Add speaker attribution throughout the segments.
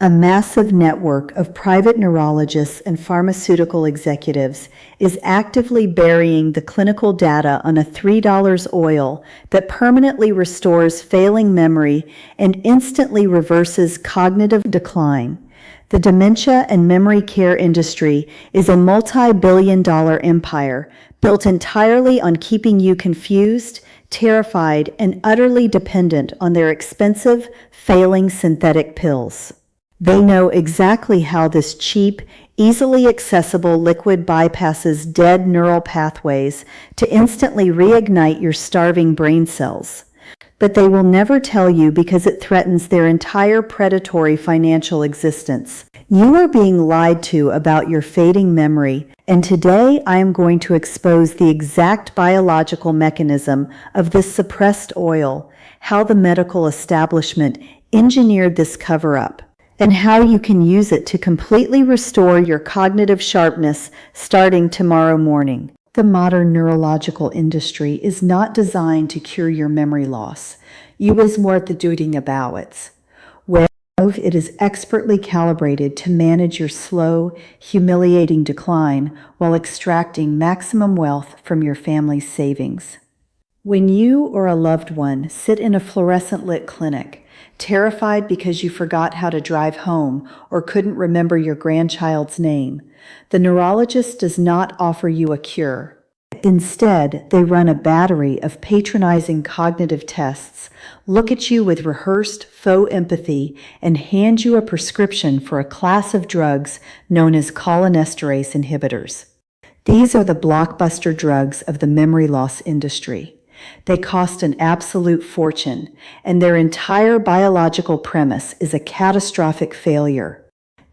Speaker 1: A massive network of private neurologists and pharmaceutical executives is actively burying the clinical data on a $3 oil that permanently restores failing memory and instantly reverses cognitive decline. The dementia and memory care industry is a multi-billion-dollar empire built entirely on keeping you confused, terrified, and utterly dependent on their expensive, failing synthetic pills. They know exactly how this cheap, easily accessible liquid bypasses dead neural pathways to instantly reignite your starving brain cells. But they will never tell you because it threatens their entire predatory financial existence. You are being lied to about your fading memory, and today I am going to expose the exact biological mechanism of this suppressed oil, how the medical establishment engineered this cover-up, and how you can use it to completely restore your cognitive sharpness starting tomorrow morning. The modern neurological industry is not designed to cure your memory loss. You is worth the doing about it. Well, it is expertly calibrated to manage your slow, humiliating decline while extracting maximum wealth from your family's savings. When you or a loved one sit in a fluorescent-lit clinic, terrified because you forgot how to drive home or couldn't remember your grandchild's name, the neurologist does not offer you a cure. Instead, they run a battery of patronizing cognitive tests, look at you with rehearsed faux empathy, and hand you a prescription for a class of drugs known as cholinesterase inhibitors. These are the blockbuster drugs of the memory loss industry. They cost an absolute fortune, and their entire biological premise is a catastrophic failure.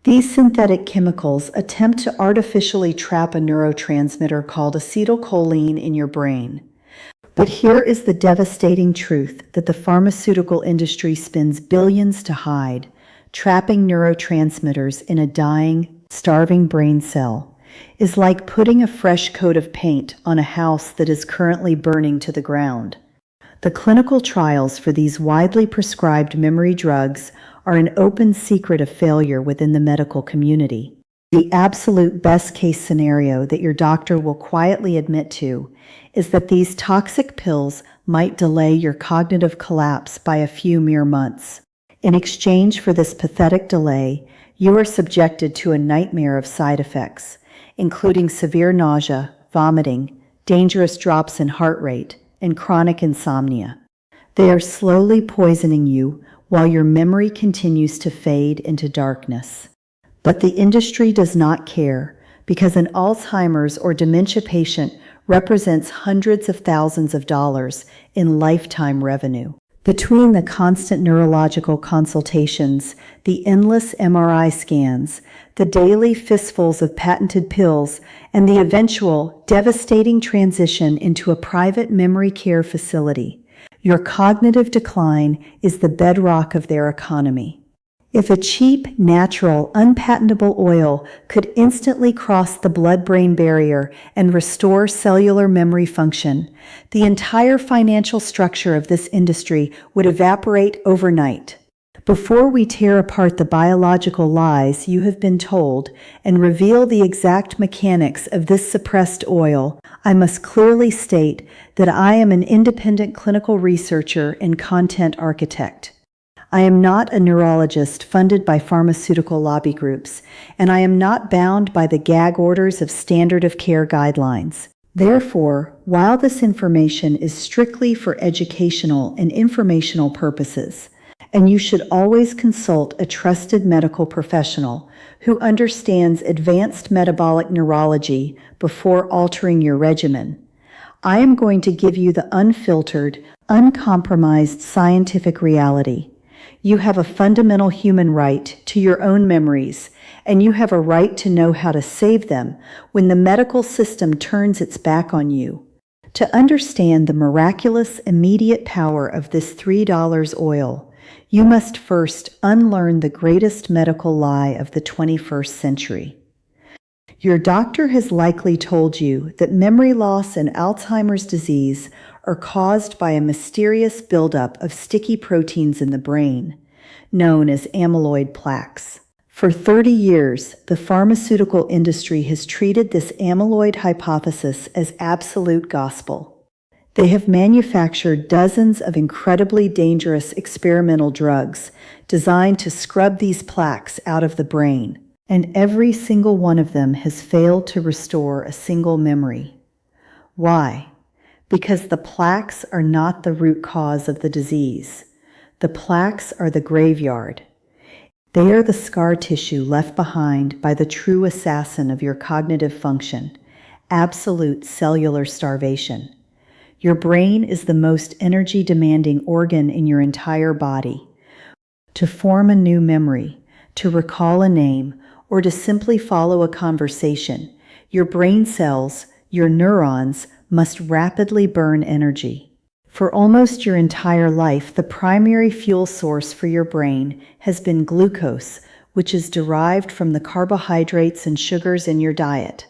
Speaker 1: These synthetic chemicals attempt to artificially trap a neurotransmitter called acetylcholine in your brain. But here is the devastating truth that the pharmaceutical industry spends billions to hide. Trapping neurotransmitters in a dying, starving brain cell is like putting a fresh coat of paint on a house that is currently burning to the ground. The clinical trials for these widely prescribed memory drugs are an open secret of failure within the medical community. The absolute best-case scenario that your doctor will quietly admit to is that these toxic pills might delay your cognitive collapse by a few mere months. In exchange for this pathetic delay, you are subjected to a nightmare of side effects, including severe nausea, vomiting, dangerous drops in heart rate, and chronic insomnia. They are slowly poisoning you while your memory continues to fade into darkness. But the industry does not care, because an Alzheimer's or dementia patient represents hundreds of thousands of dollars in lifetime revenue. Between the constant neurological consultations, the endless MRI scans, the daily fistfuls of patented pills, and the eventual devastating transition into a private memory care facility, your cognitive decline is the bedrock of their economy. If a cheap, natural, unpatentable oil could instantly cross the blood-brain barrier and restore cellular memory function, the entire financial structure of this industry would evaporate overnight. Before we tear apart the biological lies you have been told and reveal the exact mechanics of this suppressed oil, I must clearly state that I am an independent clinical researcher and content architect. I am not a neurologist funded by pharmaceutical lobby groups, and I am not bound by the gag orders of standard of care guidelines. Therefore, while this information is strictly for educational and informational purposes, and you should always consult a trusted medical professional who understands advanced metabolic neurology before altering your regimen, I am going to give you the unfiltered, uncompromised scientific reality. You have a fundamental human right to your own memories, and you have a right to know how to save them when the medical system turns its back on you. To understand the miraculous, immediate power of this $3 oil, you must first unlearn the greatest medical lie of the 21st century. Your doctor has likely told you that memory loss and Alzheimer's disease are caused by a mysterious buildup of sticky proteins in the brain. known as amyloid plaques. For 30 years, the pharmaceutical industry has treated this amyloid hypothesis as absolute gospel. They have manufactured dozens of incredibly dangerous experimental drugs designed to scrub these plaques out of the brain, and every single one of them has failed to restore a single memory. Why? Because the plaques are not the root cause of the disease. The plaques are the graveyard. They are the scar tissue left behind by the true assassin of your cognitive function, absolute cellular starvation. Your brain is the most energy-demanding organ in your entire body. To form a new memory, to recall a name, or to simply follow a conversation, your brain cells, your neurons, must rapidly burn energy. For almost your entire life, the primary fuel source for your brain has been glucose, which is derived from the carbohydrates and sugars in your diet.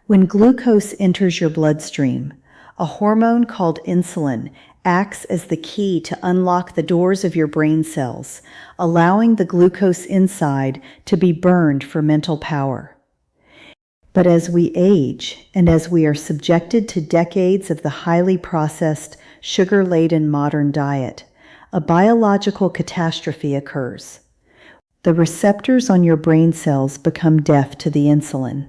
Speaker 1: When glucose enters your bloodstream, a hormone called insulin acts as the key to unlock the doors of your brain cells, allowing the glucose inside to be burned for mental power. But as we age, and as we are subjected to decades of the highly processed, sugar-laden modern diet, a biological catastrophe occurs. The receptors on your brain cells become deaf to the insulin.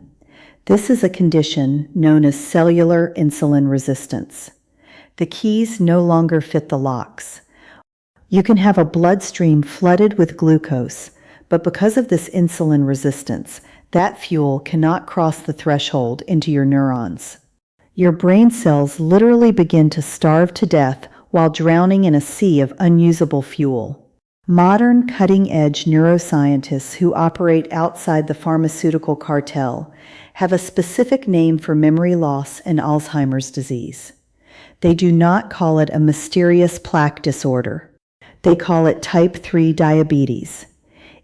Speaker 1: This is a condition known as cellular insulin resistance. The keys no longer fit the locks. You can have a bloodstream flooded with glucose, but because of this insulin resistance, that fuel cannot cross the threshold into your neurons. Your brain cells literally begin to starve to death while drowning in a sea of unusable fuel. Modern cutting-edge neuroscientists who operate outside the pharmaceutical cartel have a specific name for memory loss and Alzheimer's disease. They do not call it a mysterious plaque disorder. They call it type 3 diabetes.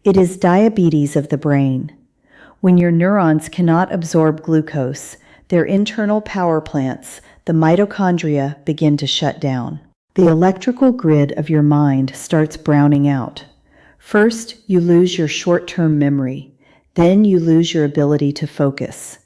Speaker 1: It is diabetes of the brain. When your neurons cannot absorb glucose, their internal power plants, the mitochondria, begin to shut down. The electrical grid of your mind starts browning out. First, you lose your short-term memory. Then you lose your ability to focus.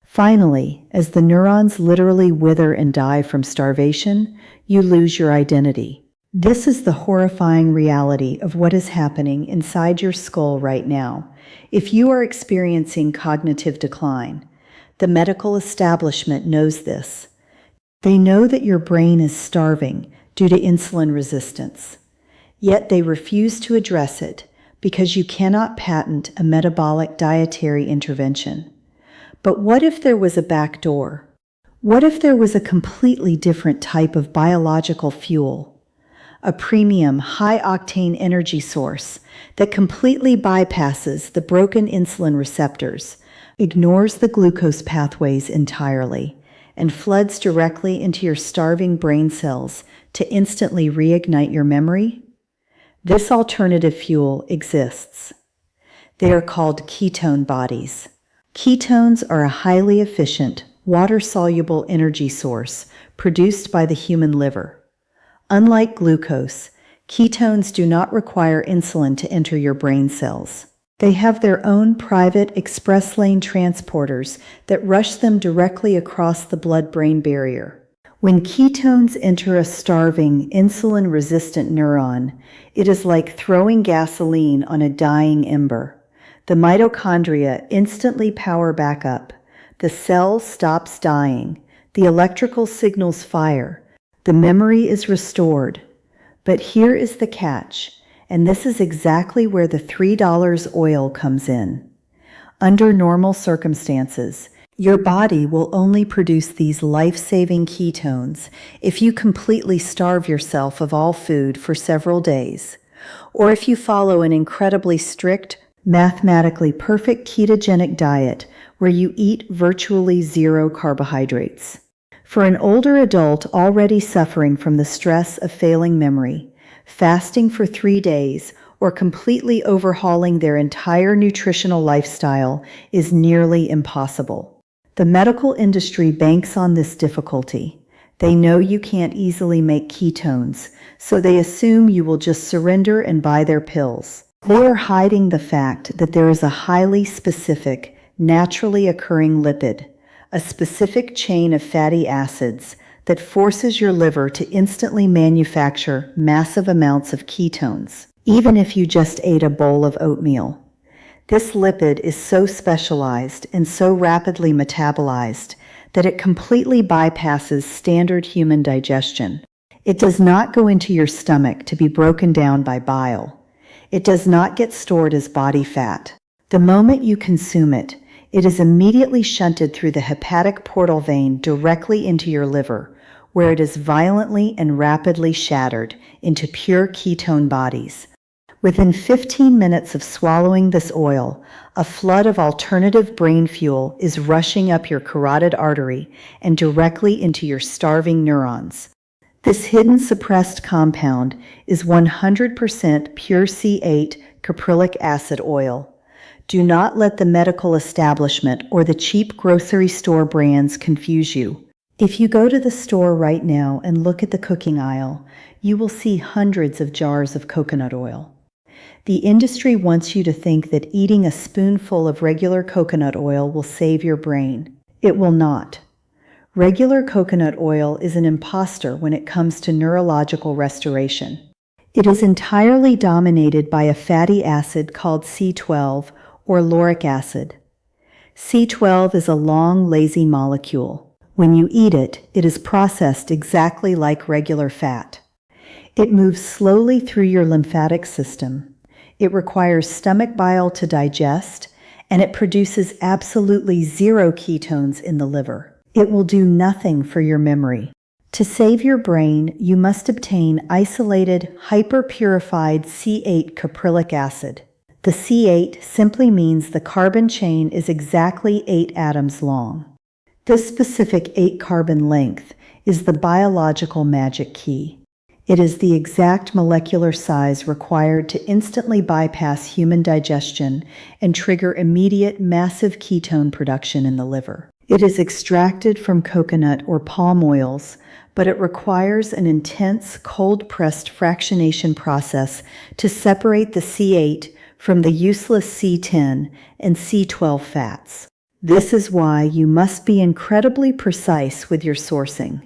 Speaker 1: Finally, as the neurons literally wither and die from starvation, you lose your identity. This is the horrifying reality of what is happening inside your skull right now. If you are experiencing cognitive decline, the medical establishment knows this. They know that your brain is starving due to insulin resistance. Yet they refuse to address it because you cannot patent a metabolic dietary intervention. But what if there was a back door? What if there was a completely different type of biological fuel? A premium, high-octane energy source that completely bypasses the broken insulin receptors, ignores the glucose pathways entirely, and floods directly into your starving brain cells to instantly reignite your memory? This alternative fuel exists. They are called ketone bodies. Ketones are a highly efficient, water-soluble energy source produced by the human liver. Unlike glucose, ketones do not require insulin to enter your brain cells. They have their own private express lane transporters that rush them directly across the blood-brain barrier. When ketones enter a starving, insulin-resistant neuron, it is like throwing gasoline on a dying ember. The mitochondria instantly power back up. The cell stops dying. The electrical signals fire. The memory is restored. But here is the catch, and this is exactly where the $3 oil comes in. Under normal circumstances, your body will only produce these life-saving ketones if you completely starve yourself of all food for several days, or if you follow an incredibly strict, mathematically perfect ketogenic diet where you eat virtually zero carbohydrates. For an older adult already suffering from the stress of failing memory, fasting for 3 days or completely overhauling their entire nutritional lifestyle is nearly impossible. The medical industry banks on this difficulty. They know you can't easily make ketones, so they assume you will just surrender and buy their pills. They are hiding the fact that there is a highly specific, naturally occurring lipid, a specific chain of fatty acids that forces your liver to instantly manufacture massive amounts of ketones, even if you just ate a bowl of oatmeal. This lipid is so specialized and so rapidly metabolized that it completely bypasses standard human digestion. It does not go into your stomach to be broken down by bile. It does not get stored as body fat. The moment you consume it, it is immediately shunted through the hepatic portal vein directly into your liver, where it is violently and rapidly shattered into pure ketone bodies. Within 15 minutes of swallowing this oil, a flood of alternative brain fuel is rushing up your carotid artery and directly into your starving neurons. This hidden suppressed compound is 100% pure C8 Caprylic Acid oil. Do not let the medical establishment or the cheap grocery store brands confuse you. If you go to the store right now and look at the cooking aisle, you will see hundreds of jars of coconut oil. The industry wants you to think that eating a spoonful of regular coconut oil will save your brain. It will not. Regular coconut oil is an imposter when it comes to neurological restoration. It is entirely dominated by a fatty acid called C12 or lauric acid. C12 is a long, lazy molecule. When you eat it, it is processed exactly like regular fat. It moves slowly through your lymphatic system. It requires stomach bile to digest, and it produces absolutely zero ketones in the liver. It will do nothing for your memory. To save your brain, you must obtain isolated, hyper-purified C8 Caprylic Acid. The C8 simply means the carbon chain is exactly 8 atoms long. This specific 8-carbon length is the biological magic key. It is the exact molecular size required to instantly bypass human digestion and trigger immediate massive ketone production in the liver. It is extracted from coconut or palm oils, but it requires an intense cold-pressed fractionation process to separate the C8 from the useless C10 and C12 fats. This is why you must be incredibly precise with your sourcing.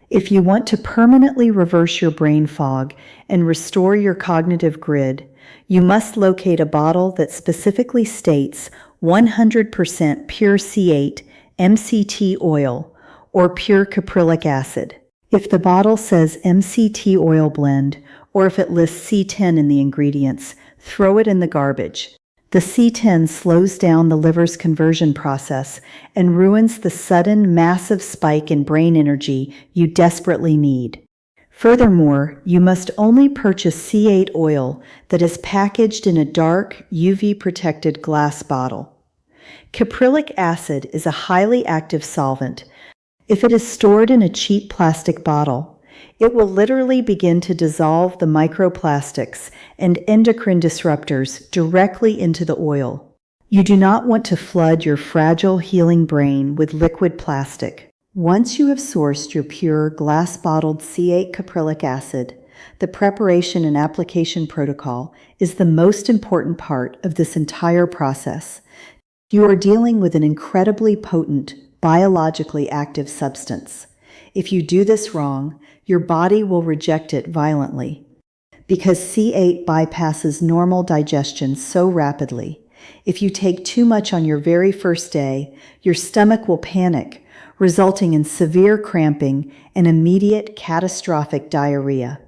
Speaker 1: If you want to permanently reverse your brain fog and restore your cognitive grid, you must locate a bottle that specifically states 100% pure C8 MCT oil or pure caprylic acid. If the bottle says MCT oil blend, or if it lists C10 in the ingredients, throw it in the garbage. The C10 slows down the liver's conversion process and ruins the sudden, massive spike in brain energy you desperately need. Furthermore, you must only purchase C8 oil that is packaged in a dark, UV-protected glass bottle. Caprylic acid is a highly active solvent. If it is stored in a cheap plastic bottle, it will literally begin to dissolve the microplastics and endocrine disruptors directly into the oil. You do not want to flood your fragile, healing brain with liquid plastic. Once you have sourced your pure, glass-bottled C8 caprylic acid, the preparation and application protocol is the most important part of this entire process. You are dealing with an incredibly potent, biologically active substance. If you do this wrong, your body will reject it violently. Because C8 bypasses normal digestion so rapidly, if you take too much on your very first day, your stomach will panic, resulting in severe cramping and immediate catastrophic diarrhea.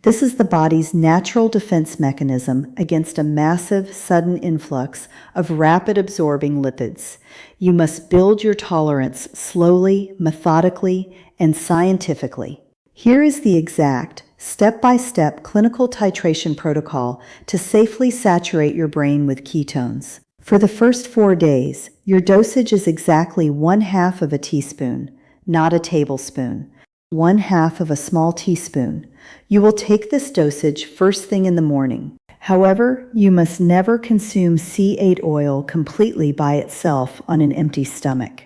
Speaker 1: This is the body's natural defense mechanism against a massive, sudden influx of rapid-absorbing lipids. You must build your tolerance slowly, methodically, and scientifically. Here is the exact, step-by-step clinical titration protocol to safely saturate your brain with ketones. For the first 4 days, your dosage is exactly 1/2 of a teaspoon, not a tablespoon. 1/2 of a small teaspoon. You will take this dosage first thing in the morning. However, you must never consume C8 oil completely by itself on an empty stomach.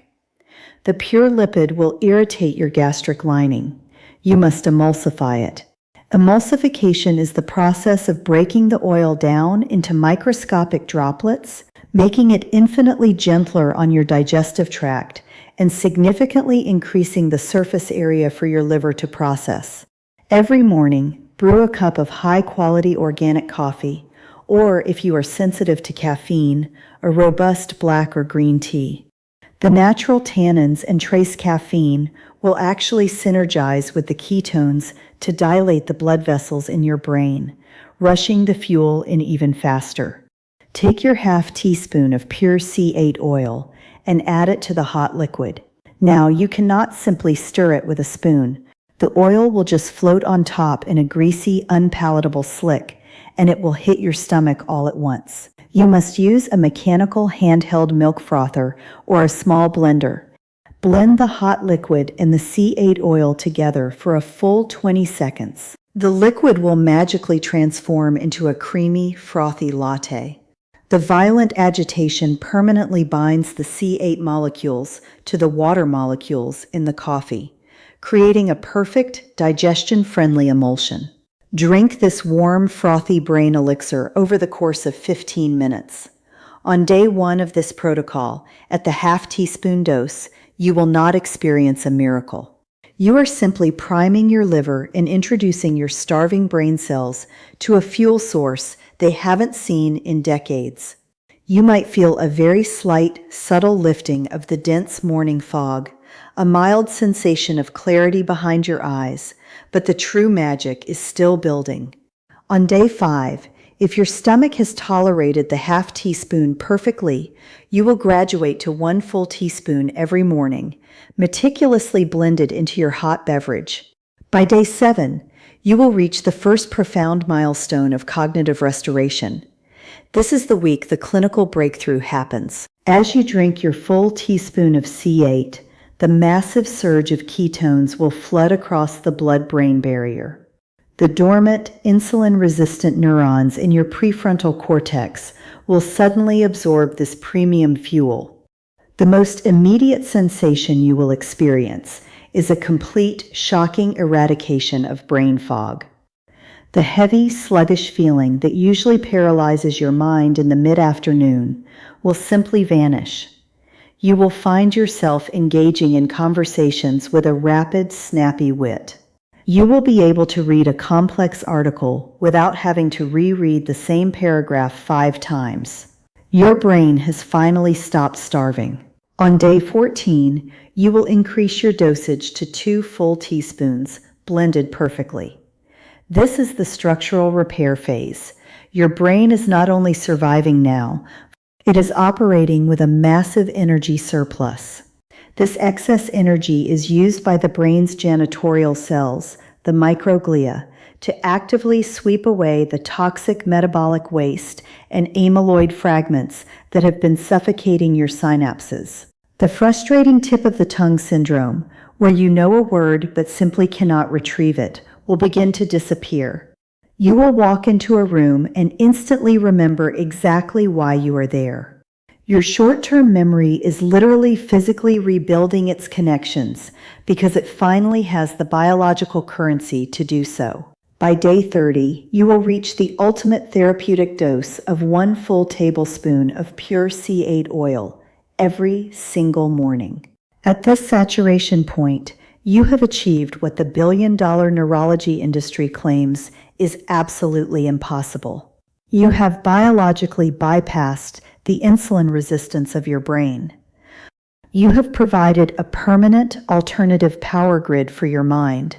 Speaker 1: The pure lipid will irritate your gastric lining. You must emulsify it. Emulsification is the process of breaking the oil down into microscopic droplets, making it infinitely gentler on your digestive tract, and significantly increasing the surface area for your liver to process. Every morning, brew a cup of high-quality organic coffee, or if you are sensitive to caffeine, a robust black or green tea. The natural tannins and trace caffeine will actually synergize with the ketones to dilate the blood vessels in your brain, rushing the fuel in even faster. Take your half teaspoon of pure C8 oil and add it to the hot liquid. Now, you cannot simply stir it with a spoon. The oil will just float on top in a greasy, unpalatable slick, and it will hit your stomach all at once. You must use a mechanical handheld milk frother or a small blender. Blend the hot liquid and the C8 oil together for a full 20 seconds. The liquid will magically transform into a creamy, frothy latte. The violent agitation permanently binds the C8 molecules to the water molecules in the coffee, creating a perfect, digestion-friendly emulsion. Drink this warm, frothy brain elixir over the course of 15 minutes. On day 1 of this protocol, at the half-teaspoon dose, you will not experience a miracle. You are simply priming your liver and introducing your starving brain cells to a fuel source they haven't seen in decades. You might feel a very slight, subtle lifting of the dense morning fog, a mild sensation of clarity behind your eyes, but the true magic is still building. On day 5, if your stomach has tolerated the half teaspoon perfectly, you will graduate to 1 full teaspoon every morning, meticulously blended into your hot beverage. By day 7, you will reach the first profound milestone of cognitive restoration. This is the week the clinical breakthrough happens. As you drink your full teaspoon of C8, the massive surge of ketones will flood across the blood-brain barrier. The dormant, insulin-resistant neurons in your prefrontal cortex will suddenly absorb this premium fuel. The most immediate sensation you will experience is a complete, shocking eradication of brain fog. The heavy, sluggish feeling that usually paralyzes your mind in the mid-afternoon will simply vanish. You will find yourself engaging in conversations with a rapid, snappy wit. You will be able to read a complex article without having to reread the same paragraph 5 times. Your brain has finally stopped starving. On day 14, you will increase your dosage to 2 full teaspoons, blended perfectly. This is the structural repair phase. Your brain is not only surviving now, it is operating with a massive energy surplus. This excess energy is used by the brain's janitorial cells, the microglia, to actively sweep away the toxic metabolic waste and amyloid fragments that have been suffocating your synapses. The frustrating tip of the tongue syndrome, where you know a word but simply cannot retrieve it, will begin to disappear. You will walk into a room and instantly remember exactly why you are there. Your short-term memory is literally physically rebuilding its connections because it finally has the biological currency to do so. By day 30, you will reach the ultimate therapeutic dose of 1 full tablespoon of pure C8 oil every single morning. At this saturation point, you have achieved what the billion-dollar neurology industry claims is absolutely impossible. You have biologically bypassed the insulin resistance of your brain. You have provided a permanent alternative power grid for your mind.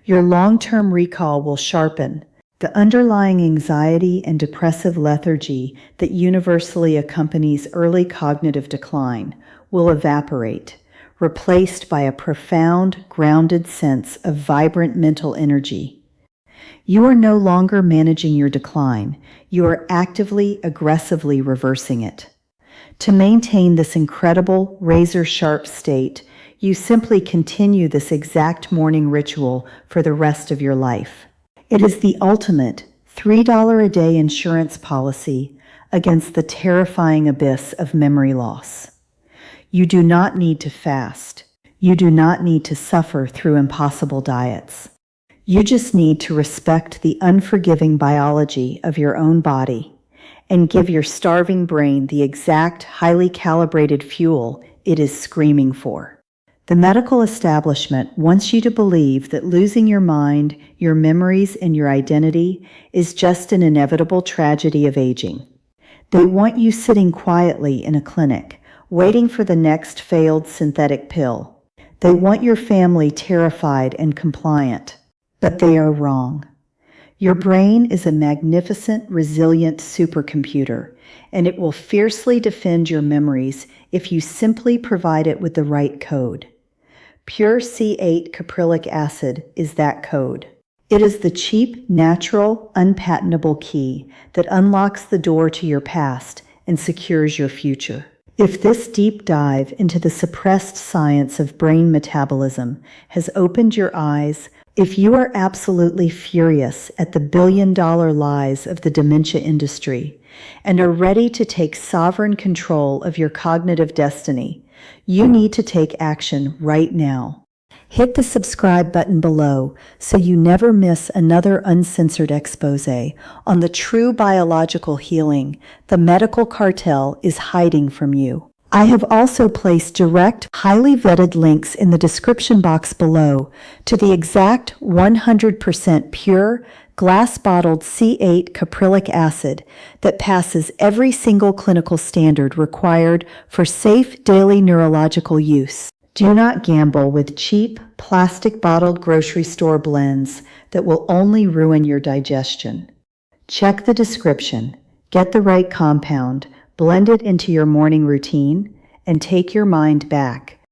Speaker 1: Your long-term recall will sharpen. The underlying anxiety and depressive lethargy that universally accompanies early cognitive decline will evaporate, replaced by a profound, grounded sense of vibrant mental energy. You are no longer managing your decline. You are actively, aggressively reversing it. To maintain this incredible, razor-sharp state, you simply continue this exact morning ritual for the rest of your life. It is the ultimate $3 a day insurance policy against the terrifying abyss of memory loss. You do not need to fast. You do not need to suffer through impossible diets. You just need to respect the unforgiving biology of your own body and give your starving brain the exact highly calibrated fuel it is screaming for. The medical establishment wants you to believe that losing your mind, your memories, and your identity is just an inevitable tragedy of aging. They want you sitting quietly in a clinic, waiting for the next failed synthetic pill. They want your family terrified and compliant. But they are wrong. Your brain is a magnificent, resilient supercomputer, and it will fiercely defend your memories if you simply provide it with the right code. Pure C8 Caprylic Acid is that code. It is the cheap, natural, unpatentable key that unlocks the door to your past and secures your future. If this deep dive into the suppressed science of brain metabolism has opened your eyes, if you are absolutely furious at the billion-dollar lies of the dementia industry and are ready to take sovereign control of your cognitive destiny, you need to take action right now. Hit the subscribe button below so you never miss another uncensored expose on the true biological healing the medical cartel is hiding from you. I have also placed direct, highly vetted links in the description box below to the exact 100% pure, glass-bottled C8 Caprylic Acid that passes every single clinical standard required for safe daily neurological use. Do not gamble with cheap, plastic-bottled grocery store blends that will only ruin your digestion. Check the description, get the right compound, blend it into your morning routine, and take your mind back